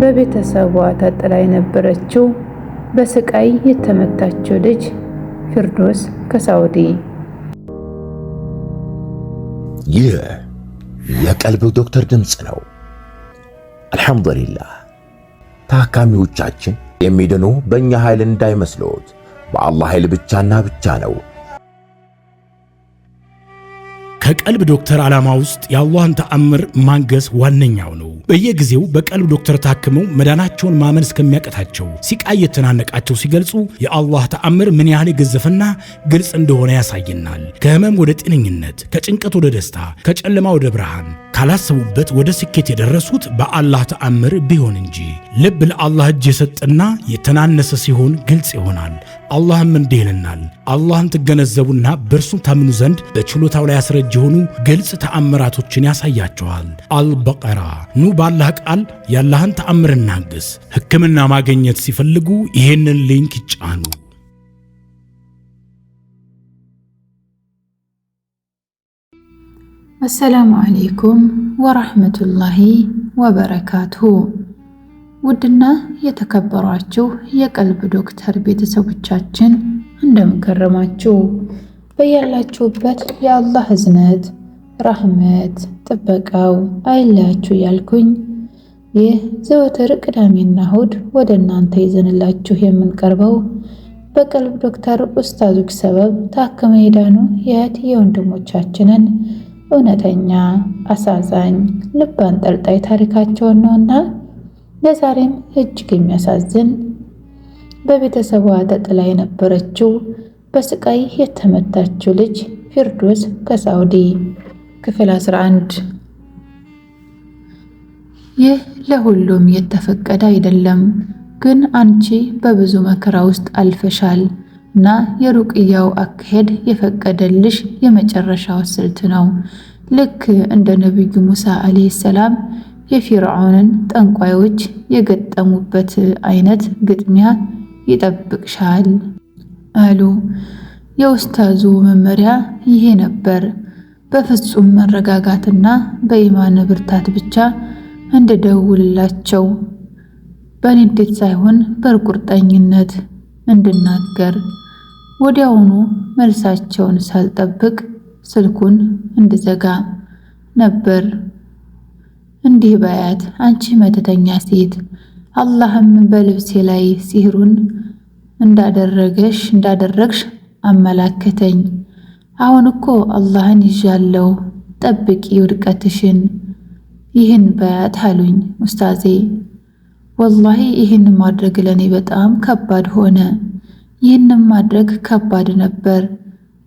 በቤተሰቧ ተጥላ የነበረችው በስቃይ የተመታችው ልጅ ፊርዶስ ከሳውዲ። ይህ የቀልብ ዶክተር ድምፅ ነው። አልሐምዱሊላህ። ታካሚዎቻችን የሚድኑ በእኛ ኃይል እንዳይመስሎት፣ በአላህ ኃይል ብቻና ብቻ ነው። ከቀልብ ዶክተር ዓላማ ውስጥ የአላህን ተአምር ማንገስ ዋነኛው ነው። በየጊዜው በቀልብ ዶክተር ታክመው መዳናቸውን ማመን እስከሚያቀታቸው ሲቃይ የተናነቃቸው ሲገልጹ የአላህ ተአምር ምን ያህል የገዘፈና ግልጽ እንደሆነ ያሳየናል። ከህመም ወደ ጤነኝነት፣ ከጭንቀት ወደ ደስታ፣ ከጨለማ ወደ ብርሃን፣ ካላሰቡበት ወደ ስኬት የደረሱት በአላህ ተአምር ቢሆን እንጂ። ልብ ለአላህ እጅ የሰጠና የተናነሰ ሲሆን ግልጽ ይሆናል። አላህም እንዲህ ይለናል፣ አላህን ትገነዘቡና በእርሱም ታምኑ ዘንድ በችሎታው ላይ ያስረጅ የሆኑ ግልጽ ተአምራቶችን ያሳያቸዋል። አልበቀራ። ኑ በአላህ ቃል የአላህን ተአምር እናግስ። ሕክምና ማግኘት ሲፈልጉ ይሄንን ሊንክ ይጫኑ። አሰላሙ አለይኩም ወራህመቱላሂ ወበረካቱሁ። ውድና የተከበሯችሁ የቀልብ ዶክተር ቤተሰቦቻችን እንደምን ከረማችሁ? በያላችሁበት የአላህ እዝነት፣ ረህመት፣ ጥበቃው አይለያችሁ ያልኩኝ ይህ ዘወትር ቅዳሜና እሁድ ወደ እናንተ ይዘንላችሁ የምንቀርበው በቀልብ ዶክተር ኡስታዞች ሰበብ ታክመው የዳኑ የእህት የወንድሞቻችንን እውነተኛ አሳዛኝ ልብ አንጠልጣይ ታሪካቸውን ነውና ለዛሬም እጅግ የሚያሳዝን በቤተሰቧ ተጥላ የነበረችው በስቃይ የተመታችው ልጅ ፊርዶስ ከሳውዲ ክፍል 11። ይህ ለሁሉም የተፈቀደ አይደለም፣ ግን አንቺ በብዙ መከራ ውስጥ አልፈሻል እና የሩቅያው አካሄድ የፈቀደልሽ የመጨረሻው ስልት ነው። ልክ እንደ ነብዩ ሙሳ አለይሂ ሰላም የፊርዓውንን ጠንቋዮች የገጠሙበት አይነት ግጥሚያ ይጠብቅሻል አሉ። የኡስታዙ መመሪያ ይሄ ነበር። በፍጹም መረጋጋትና በኢማን ብርታት ብቻ እንድደውልላቸው፣ በንዴት ሳይሆን በቁርጠኝነት እንድናገር። ወዲያውኑ መልሳቸውን ሳልጠብቅ ስልኩን እንድዘጋ ነበር። እንዲህ በያት፣ አንቺ መተተኛ ሴት፣ አላህም በልብሴ ላይ ሲህሩን እንዳደረግሽ አመላከተኝ። አሁን እኮ አላህን ይዣለው፣ ጠብቂ ውድቀትሽን። ይህን በያት አሉኝ ኡስታዜ። ወላሂ ይህን ማድረግ ለኔ በጣም ከባድ ሆነ። ይህንን ማድረግ ከባድ ነበር፣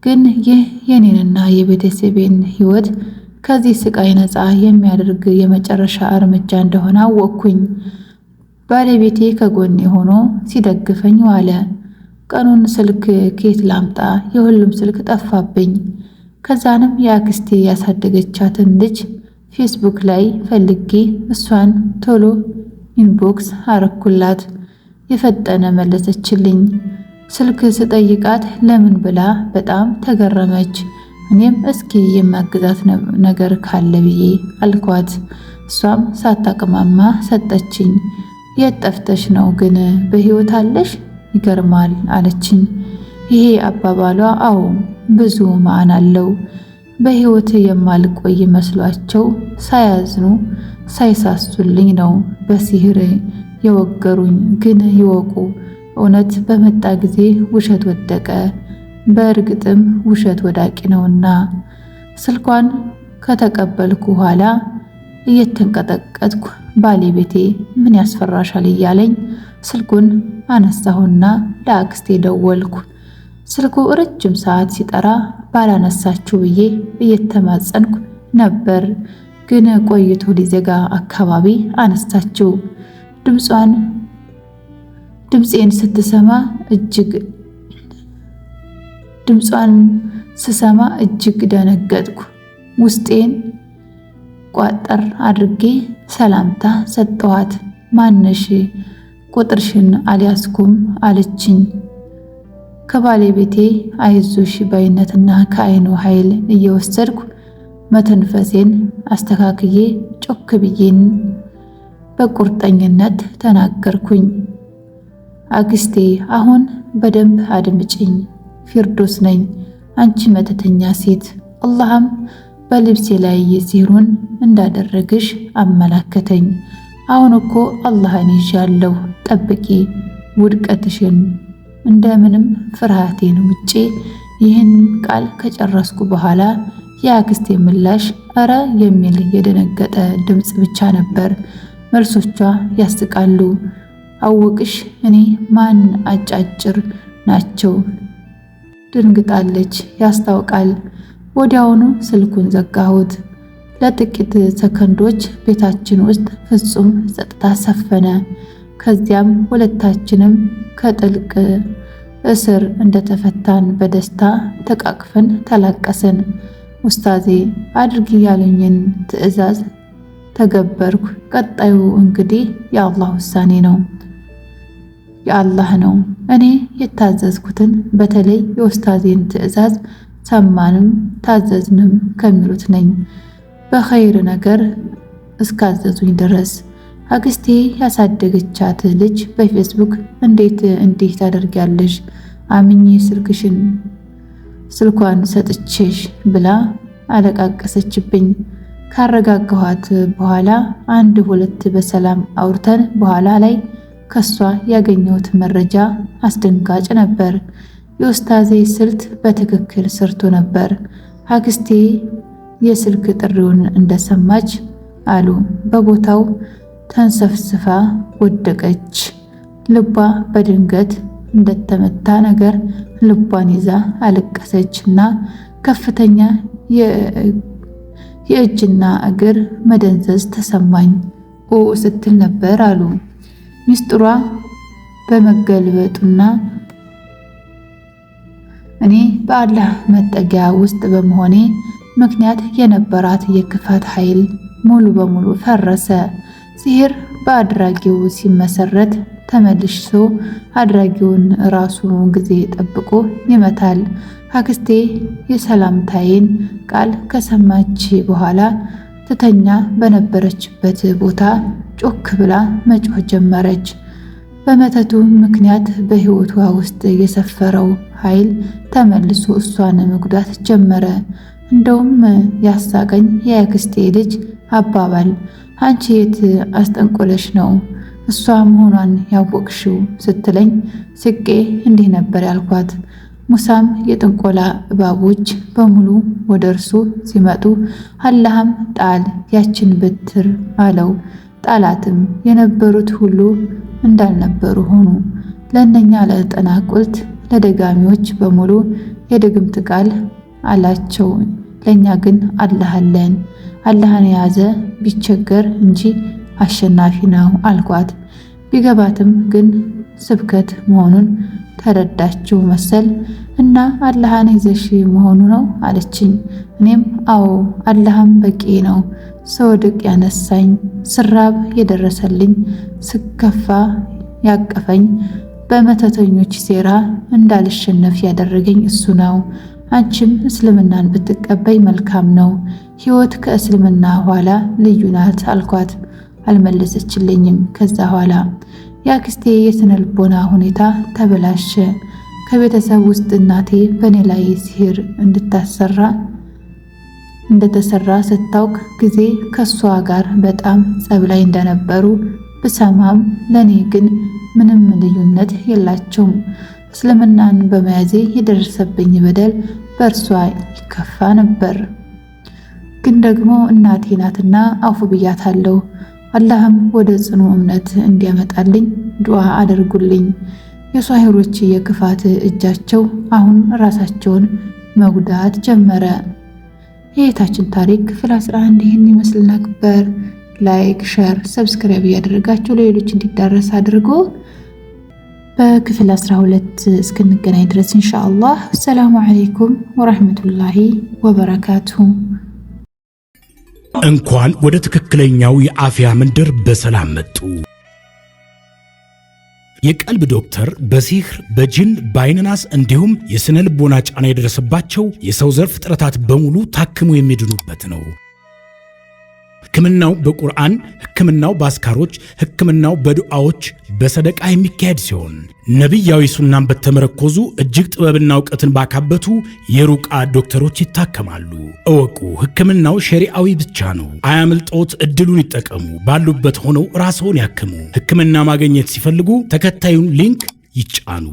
ግን ይህ የኔንና የቤተሰቤን ህይወት ከዚህ ስቃይ ነፃ የሚያደርግ የመጨረሻ እርምጃ እንደሆነ አወቅኩኝ። ባለቤቴ ከጎኔ ሆኖ ሲደግፈኝ ዋለ። ቀኑን ስልክ ኬት ላምጣ? የሁሉም ስልክ ጠፋብኝ። ከዛንም የአክስቴ ያሳደገቻትን ልጅ ፌስቡክ ላይ ፈልጌ እሷን ቶሎ ኢንቦክስ አረኩላት። የፈጠነ መለሰችልኝ። ስልክ ስጠይቃት ለምን ብላ በጣም ተገረመች። እኔም እስኪ የማግዛት ነገር ካለ ብዬ አልኳት። እሷም ሳታቅማማ ሰጠችኝ። የት ጠፍተሽ ነው ግን በህይወት አለሽ? ይገርማል አለችኝ። ይሄ አባባሏ አዎ ብዙ ማዕና አለው። በህይወት የማልቆይ መስሏቸው ሳያዝኑ ሳይሳሱልኝ ነው በሲህር የወገሩኝ። ግን ይወቁ፣ እውነት በመጣ ጊዜ ውሸት ወደቀ። በእርግጥም ውሸት ወዳቂ ነውና። ስልኳን ከተቀበልኩ ኋላ እየተንቀጠቀጥኩ ባለቤቴ ምን ያስፈራሻል እያለኝ ስልኩን አነሳሁና ለአክስቴ ደወልኩ። ስልኩ ረጅም ሰዓት ሲጠራ ባላነሳችሁ ብዬ እየተማጸንኩ ነበር፣ ግን ቆይቶ ሊዘጋ አካባቢ አነሳችው። ድምፄን ስሰማ እጅግ ደነገጥኩ። ውስጤን ቋጠር አድርጌ ሰላምታ ሰጠኋት። ማነሽ? ቁጥርሽን አልያዝኩም አለችኝ። ከባለቤቴ አይዞሽ ባይነትና ከአይኑ ኃይል እየወሰድኩ መተንፈሴን አስተካክዬ ጮክ ብዬን በቁርጠኝነት ተናገርኩኝ። አክስቴ አሁን በደንብ አድምጪኝ። ፊርዶስ ነኝ፣ አንቺ መተተኛ ሴት። አላህም በልብሴ ላይ ሲህሩን እንዳደረግሽ አመላከተኝ። አሁን እኮ አላህን ይዣለሁ፣ ጠብቂ ውድቀትሽን። እንደምንም ፍርሃቴን ውጪ። ይህን ቃል ከጨረስኩ በኋላ የአክስቴ ምላሽ እረ የሚል የደነገጠ ድምፅ ብቻ ነበር። መልሶቿ ያስቃሉ። አወቅሽ እኔ ማን አጫጭር ናቸው። ድንግጣለች፣ ያስታውቃል። ወዲያውኑ ስልኩን ዘጋሁት። ለጥቂት ሰከንዶች ቤታችን ውስጥ ፍጹም ጸጥታ ሰፈነ። ከዚያም ሁለታችንም ከጥልቅ እስር እንደተፈታን በደስታ ተቃቅፈን ተላቀስን። ኡስታዜ አድርጊ ያሉኝን ትዕዛዝ ተገበርኩ። ቀጣዩ እንግዲህ የአላህ ውሳኔ ነው፣ የአላህ ነው። እኔ የታዘዝኩትን በተለይ የኡስታዜን ትዕዛዝ ሰማንም ታዘዝንም ከሚሉት ነኝ፣ በኸይር ነገር እስካዘዙኝ ድረስ። አክስቴ ያሳደገቻት ልጅ በፌስቡክ እንዴት እንዲህ ታደርጊያለሽ? አምኜ ስልኳን ሰጥቼሽ ብላ አለቃቀሰችብኝ። ካረጋጋኋት በኋላ አንድ ሁለት በሰላም አውርተን በኋላ ላይ ከሷ ያገኘሁት መረጃ አስደንጋጭ ነበር። የኡስታዜ ስልት በትክክል ሰርቶ ነበር። አክስቴ የስልክ ጥሪውን እንደሰማች አሉ በቦታው ተንሰፍስፋ ወደቀች። ልቧ በድንገት እንደተመታ ነገር ልቧን ይዛ አለቀሰች እና ከፍተኛ የእጅና እግር መደንዘዝ ተሰማኝ ስትል ነበር አሉ። ሚስጥሯ በመገልበጡና እኔ በአላህ መጠጊያ ውስጥ በመሆኔ ምክንያት የነበራት የክፋት ኃይል ሙሉ በሙሉ ፈረሰ። ሲህር በአድራጊው ሲመሰረት ተመልሶ አድራጊውን ራሱ ጊዜ ጠብቆ ይመታል። አክስቴ የሰላምታዬን ቃል ከሰማች በኋላ ትተኛ በነበረችበት ቦታ ጮክ ብላ መጮህ ጀመረች። በመተቱ ምክንያት በህይወቷ ውስጥ የሰፈረው ኃይል ተመልሶ እሷን መጉዳት ጀመረ። እንደውም ያሳቀኝ የአክስቴ ልጅ አባባል አንቺ የት አስጠንቆለሽ ነው እሷ መሆኗን ያወቅሽው ስትለኝ ስቄ እንዲህ ነበር ያልኳት። ሙሳም የጥንቆላ እባቦች በሙሉ ወደ እርሱ ሲመጡ አላህም ጣል ያችን በትር አለው። ጣላትም የነበሩት ሁሉ እንዳልነበሩ ሆኑ። ለእነኛ ለጠናቁልት ለደጋሚዎች በሙሉ የድግምት ቃል አላቸው። ለኛ ግን አላህ አለን። አላህን የያዘ ቢቸገር እንጂ አሸናፊ ነው አልኳት። ቢገባትም ግን ስብከት መሆኑን ተረዳችው መሰል እና አላህን ይዘሽ መሆኑ ነው አለችኝ። እኔም አዎ አላህም በቂ ነው፣ ስወድቅ ያነሳኝ፣ ስራብ የደረሰልኝ፣ ስከፋ ያቀፈኝ፣ በመተተኞች ሴራ እንዳልሸነፍ ያደረገኝ እሱ ነው። አንቺም እስልምናን ብትቀበይ መልካም ነው፣ ህይወት ከእስልምና ኋላ ልዩ ናት አልኳት። አልመለሰችልኝም። ከዛ ኋላ የአክስቴ የስነ ልቦና ሁኔታ ተበላሸ። ከቤተሰብ ውስጥ እናቴ በእኔ ላይ ሲህር እንደተሰራ ስታውቅ ጊዜ ከሷ ጋር በጣም ጸብ ላይ እንደነበሩ ብሰማም ለኔ ግን ምንም ልዩነት የላቸውም። እስልምናን በመያዜ የደረሰብኝ በደል በእርሷ ይከፋ ነበር። ግን ደግሞ እናቴ ናትና አፉ ብያታለሁ። አላህም ወደ ጽኑ እምነት እንዲያመጣልኝ ዱዓ አድርጉልኝ። የሷሂሮች የክፋት እጃቸው አሁን ራሳቸውን መጉዳት ጀመረ። የህይወታችን ታሪክ ክፍል 11 ይህን ይመስል ነበር። ላይክ፣ ሼር፣ ሰብስክራይብ እያደረጋችሁ ለሌሎች እንዲዳረስ አድርጎ በክፍል 12 እስክንገናኝ ድረስ ኢንሻአላህ። ሰላሙ አለይኩም ወራህመቱላሂ ወበረካቱሁ። እንኳን ወደ ትክክለኛው የአፍያ መንደር በሰላም መጡ። የቀልብ ዶክተር በሲህር በጅን በአይንናስ እንዲሁም የስነ ልቦና ጫና የደረሰባቸው የሰው ዘር ፍጥረታት በሙሉ ታክሞ የሚድኑበት ነው። ሕክምናው በቁርአን፣ ሕክምናው በአስካሮች፣ ሕክምናው በዱዓዎች በሰደቃ የሚካሄድ ሲሆን ነቢያዊ ሱናን በተመረኮዙ እጅግ ጥበብና እውቀትን ባካበቱ የሩቃ ዶክተሮች ይታከማሉ። እወቁ፣ ሕክምናው ሸሪዓዊ ብቻ ነው። አያምልጦት፣ እድሉን ይጠቀሙ። ባሉበት ሆነው ራስዎን ያክሙ። ሕክምና ማግኘት ሲፈልጉ ተከታዩን ሊንክ ይጫኑ።